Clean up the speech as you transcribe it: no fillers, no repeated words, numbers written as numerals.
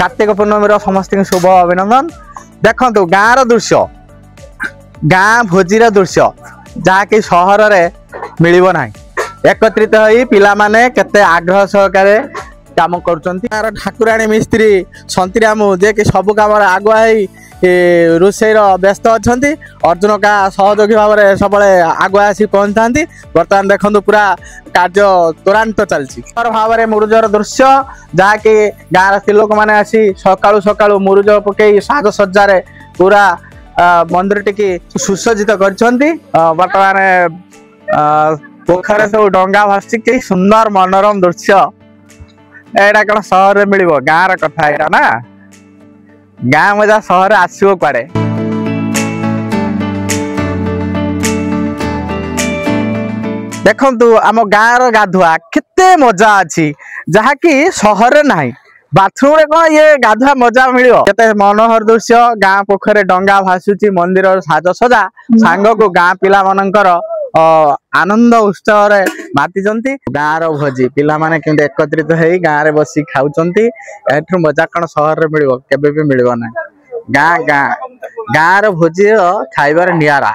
कार्तिक पूर्णमी समस्त शुभ अभिनंदन। देखो गाँव दृश्य गाँ भोजीर दृश्य जहाँकि सहर में मिल ना एकत्रित हो पिला माने केते आग्रह सहकारे काम कर ठाकुराणी मिस्त्री संतरामु जे कि सब कम आगुआ रोषेर व्यस्त अच्छा अर्जुन का सहयोगी भाव में सब आगुआ आसी पहुँचा बर्तमान देखो पूरा कार्य त्वरान्वित चलती भाव में मुरुजर दृश्य जहाँकि गाँव स्त्री लोक मैंने आसी सकाळु सकाळु मुरुज पकई साजसज्जा पूरा मंदिर टी सुसज्जित कर पोखर सब डंगा भासी कि सुंदर मनोरम दृश्य एटा कौन सहर में मिल गाँव कथा यहाँ ना गाँ मजा सहर आसो कड़े देखु आम गाँव गाधुआ केते मजा अच्छी जहाँकि सहर ना बाथरूम रे कौन ये गाधुआ मजा मिल केते मनोहर दृश्य गाँ पोखर डंगा भासुची मंदिर साजसजा सांग को गाँ पिला मानकर आनंद उत्सव रे माति गाँव भोजी पिला माने केमते एकत्रित हो गाँव रे बसी खाउचंती एठु मजा कौन सहर रे मिलिबो केबे भी मिलिबो ना गाँ गाँ गाँव भोजी खाइबार नियारा।